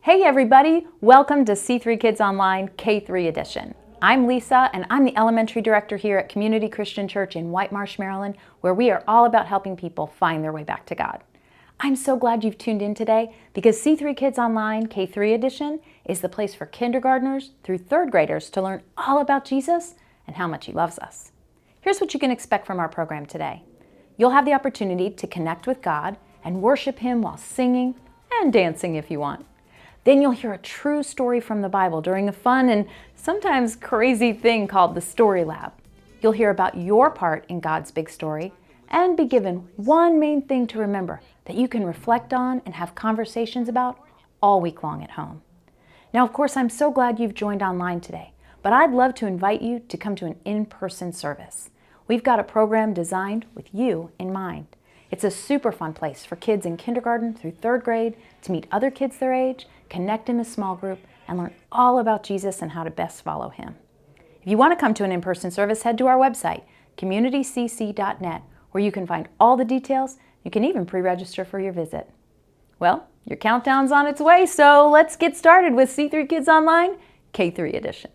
Hey everybody, welcome to C3 Kids Online K-3 edition. I'm Lisa and I'm the elementary director here at Community Christian Church in White Marsh, Maryland, where we are all about helping people find their way back to God. I'm so glad you've tuned in today because C3 Kids Online K-3 edition is the place for kindergartners through third graders to learn all about Jesus and how much He loves us. Here's what you can expect from our program today. You'll have the opportunity to connect with God and worship Him while singing and dancing if you want. Then you'll hear a true story from the Bible during a fun and sometimes crazy thing called the Story Lab. You'll hear about your part in God's big story and be given one main thing to remember that you can reflect on and have conversations about all week long at home. Now, of course, I'm so glad you've joined online today, but I'd love to invite you to come to an in-person service. We've got a program designed with you in mind. It's a super fun place for kids in kindergarten through third grade to meet other kids their age, connect in a small group, and learn all about Jesus and how to best follow Him. If you want to come to an in-person service, head to our website, communitycc.net, where you can find all the details. You can even pre-register for your visit. Well, your countdown's on its way, so let's get started with C3 Kids Online K-3 edition.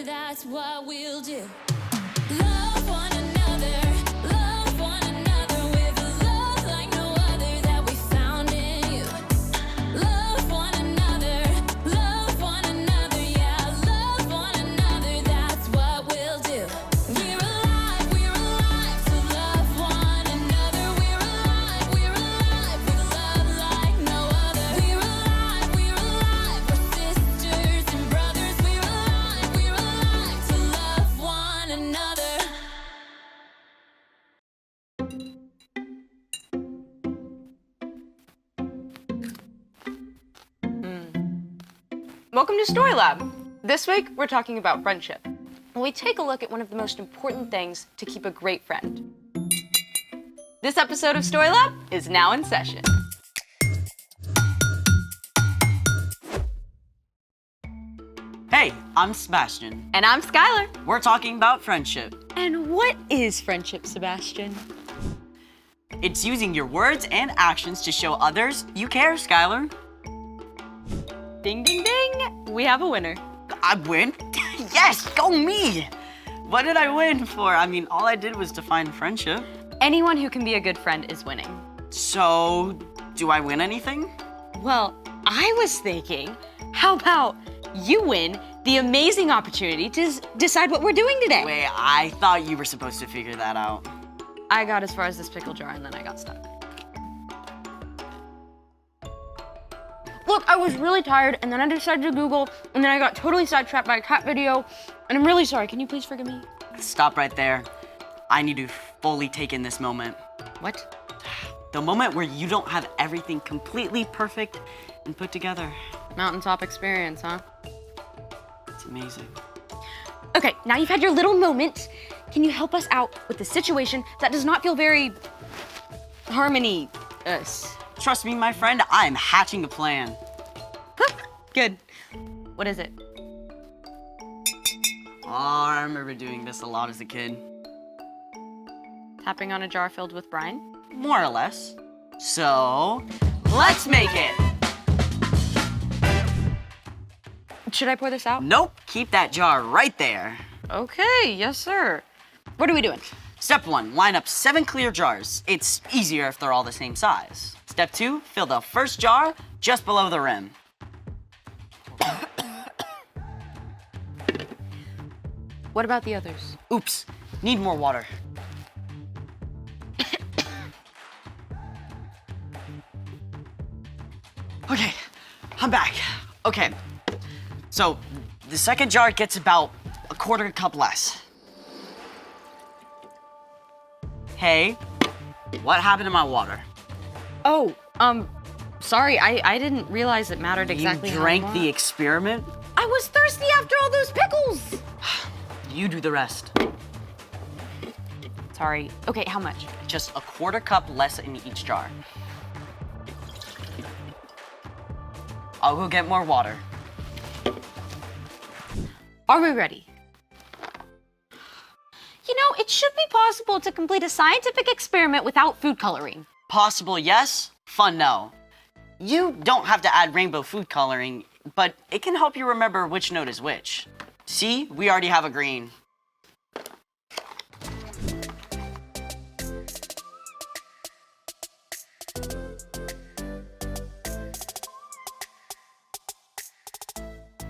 That's what we'll do. Love one another, love one another with a love like no other that we found in you. Love one another, yeah, love one another, that's what we'll do. We're alive to love one another. We're alive with love like no other. We're alive, we're sisters and brothers. We're alive to love one another. Welcome to Story Lab. This week, we're talking about friendship. and we take a look at one of the most important things to keep a great friend. This episode of Story Lab is now in session. Hey, I'm Sebastian. And I'm Skylar. We're talking about friendship. And what is friendship, Sebastian? It's using your words and actions to show others you care, Skylar. Ding, ding, ding. We have a winner. I win? Yes, go me! What did I win for? I mean, all I did was define friendship. Anyone who can be a good friend is winning. So, do I win anything? Well, I was thinking, how about you win the amazing opportunity to decide what we're doing today? Wait, I thought you were supposed to figure that out. I got as far as this pickle jar and then I got stuck. Look, I was really tired and then I decided to Google and then I got totally sidetracked by a cat video and I'm really sorry. Can you please forgive me? Stop right there. I need to fully take in this moment. What? The moment where you don't have everything completely perfect and put together. Mountaintop experience, huh? It's amazing. Okay, now you've had your little moment. Can you help us out with the situation that does not feel very harmony-us? Trust me, my friend, I am hatching a plan. Good. What is it? Oh, I remember doing this a lot as a kid. Tapping on a jar filled with brine? More or less. So, let's make it! Should I pour this out? Nope, keep that jar right there. Okay, yes, sir. What are we doing? Step 1, line up 7 clear jars. It's easier if they're all the same size. Step 2, fill the first jar just below the rim. What about the others? Oops, need more water. Okay, I'm back. Okay, so the second jar gets about a quarter cup less. Hey, what happened to my water? Oh, sorry, I didn't realize it mattered exactly You how drank much. the experiment? I was thirsty after all those pickles! You do the rest. Sorry. Okay, how much? Just a quarter cup less in each jar. I'll go get more water. Are we ready? You know, it should be possible to complete a scientific experiment without food coloring. Possible, yes. Fun, no. You don't have to add rainbow food coloring, but it can help you remember which note is which. See, we already have a green.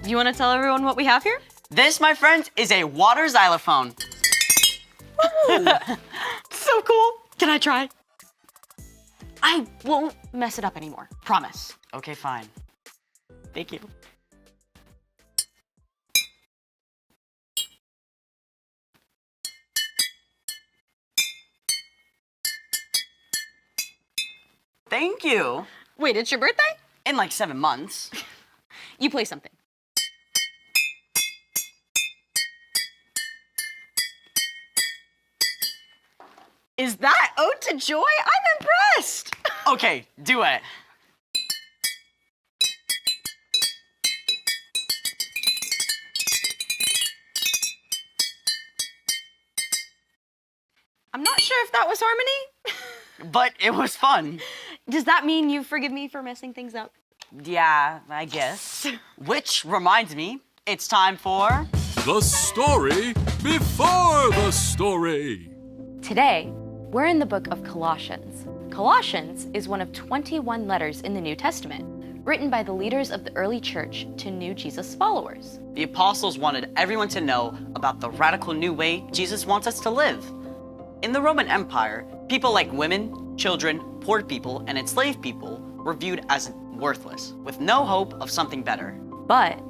You want to tell everyone what we have here? This, my friends, is a water xylophone. So cool. Can I try? I won't mess it up anymore. Promise. Okay, fine. Thank you. Thank you. Wait, it's your birthday? In like 7 months. You play something. Is that ode to joy? I'm impressed. Okay, do it. I'm not sure if that was harmony. But it was fun. Does that mean you forgive me for messing things up? Yeah, I guess. Which reminds me, it's time for... The story before the story. Today, we're in the book of Colossians. Colossians is one of 21 letters in the New Testament, written by the leaders of the early church to new Jesus followers. The apostles wanted everyone to know about the radical new way Jesus wants us to live. In the Roman Empire, people like women, children, poor people, and enslaved people were viewed as worthless, with no hope of something better. But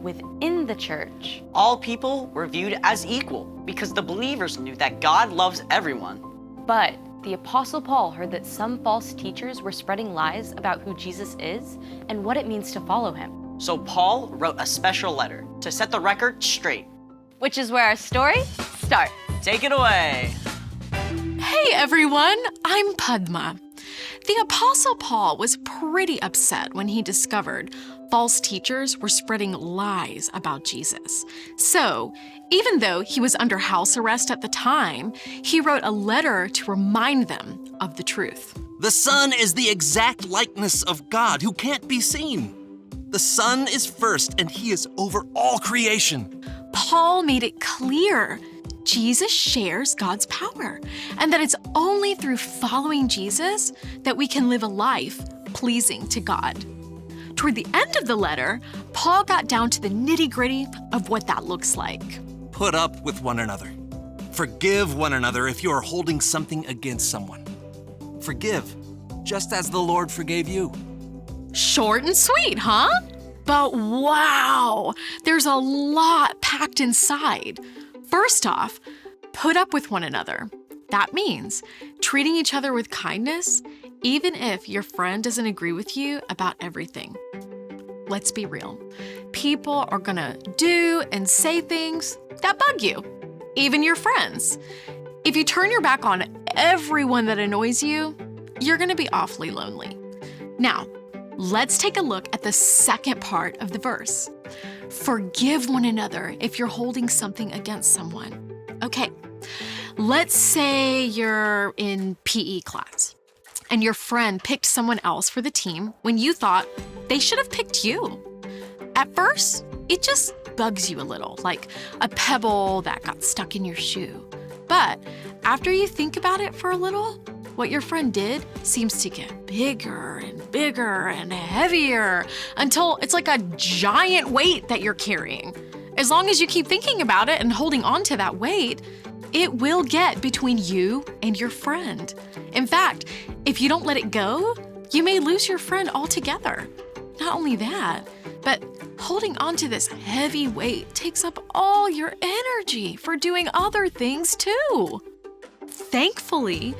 within the church, All people were viewed as equal because the believers knew that God loves everyone. but the Apostle Paul heard that some false teachers were spreading lies about who Jesus is and what it means to follow him. So Paul wrote a special letter to set the record straight. which is where our story starts. Take it away. Hey everyone, I'm Padma. The Apostle Paul was pretty upset when he discovered false teachers were spreading lies about Jesus. So, even though he was under house arrest at the time, he wrote a letter to remind them of the truth. The Son is the exact likeness of God who can't be seen. The Son is first, and he is over all creation. Paul made it clear Jesus shares God's power, and that it's only through following Jesus that we can live a life pleasing to God. Toward the end of the letter, Paul got down to the nitty-gritty of what that looks like. Put up with one another. Forgive one another if you are holding something against someone. Forgive, just as the Lord forgave you. Short and sweet, huh? But wow, there's a lot packed inside. First off, put up with one another. That means treating each other with kindness, even if your friend doesn't agree with you about everything. Let's be real. People are gonna do and say things that bug you, even your friends. If you turn your back on everyone that annoys you, you're gonna be awfully lonely. Now, let's take a look at the second part of the verse. Forgive one another if you're holding something against someone. Okay, let's say you're in PE class and your friend picked someone else for the team when you thought they should have picked you. At first, it just bugs you a little, like a pebble that got stuck in your shoe. But after you think about it for a little, what your friend did seems to get bigger and heavier until it's like a giant weight that you're carrying. As long as you keep thinking about it and holding on to that weight, it will get between you and your friend. In fact, if you don't let it go, you may lose your friend altogether. Not only that, but holding on to this heavy weight takes up all your energy for doing other things too. Thankfully,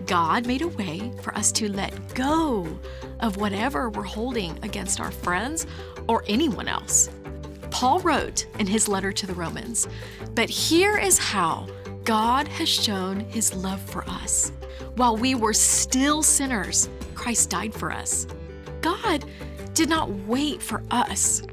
God made a way for us to let go of whatever we're holding against our friends or anyone else. Paul wrote in his letter to the Romans, "But here is how God has shown his love for us. While we were still sinners, Christ died for us." God did not wait for us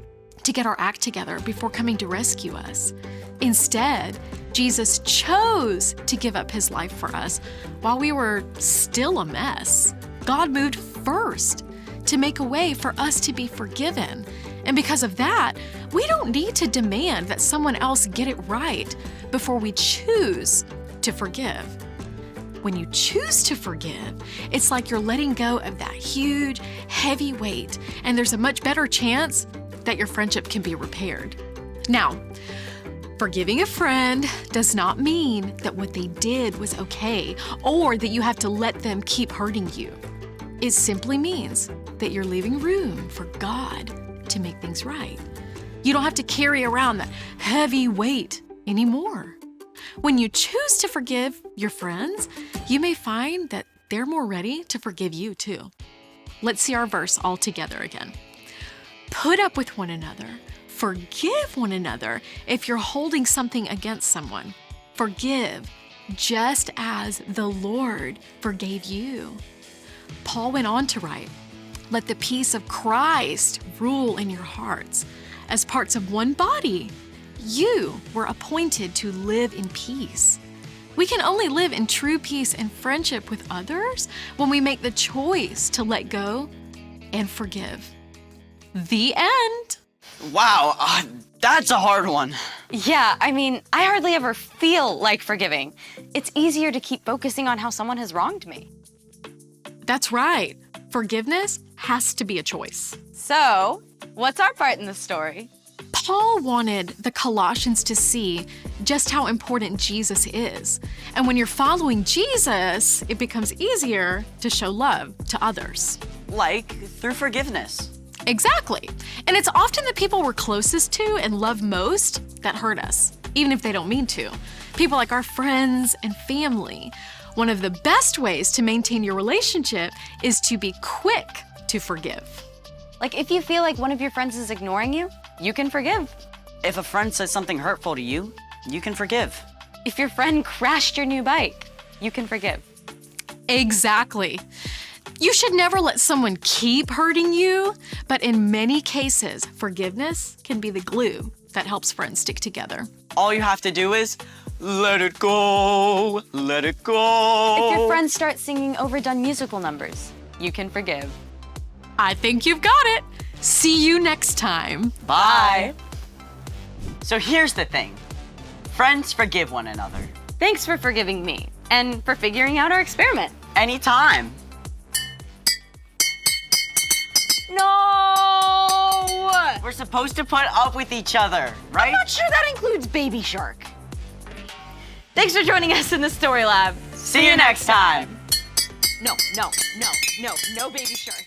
to get our act together before coming to rescue us. Instead, Jesus chose to give up his life for us while we were still a mess. God moved first to make a way for us to be forgiven. And because of that, we don't need to demand that someone else get it right before we choose to forgive. When you choose to forgive, it's like you're letting go of that huge, heavy weight, and there's a much better chance that your friendship can be repaired. Now, forgiving a friend does not mean that what they did was okay or that you have to let them keep hurting you. It simply means that you're leaving room for God to make things right. You don't have to carry around that heavy weight anymore. When you choose to forgive your friends, you may find that they're more ready to forgive you too. Let's see our verse all together again. Put up with one another. Forgive one another if you're holding something against someone. Forgive just as the Lord forgave you. Paul went on to write, "Let the peace of Christ rule in your hearts. As parts of one body, you were appointed to live in peace." We can only live in true peace and friendship with others when we make the choice to let go and forgive. The end. Wow, that's a hard one. Yeah, I mean, I hardly ever feel like forgiving. It's easier to keep focusing on how someone has wronged me. That's right. Forgiveness has to be a choice. So, what's our part in the story? Paul wanted the Colossians to see just how important Jesus is. And when you're following Jesus, it becomes easier to show love to others. Like through forgiveness. Exactly. And it's often the people we're closest to and love most that hurt us, even if they don't mean to. People like our friends and family. One of the best ways to maintain your relationship is to be quick to forgive. Like if you feel like one of your friends is ignoring you, you can forgive. If a friend says something hurtful to you, you can forgive. If your friend crashed your new bike, you can forgive. Exactly. You should never let someone keep hurting you, but in many cases, forgiveness can be the glue that helps friends stick together. All you have to do is let it go, let it go. If your friends start singing overdone musical numbers, you can forgive. I think you've got it. See you next time. Bye. So here's the thing. Friends forgive one another. Thanks for forgiving me and for figuring out our experiment. Anytime. No! We're supposed to put up with each other, right? I'm not sure that includes Baby Shark. Thanks for joining us in the Story Lab. See you next time. No Baby Shark.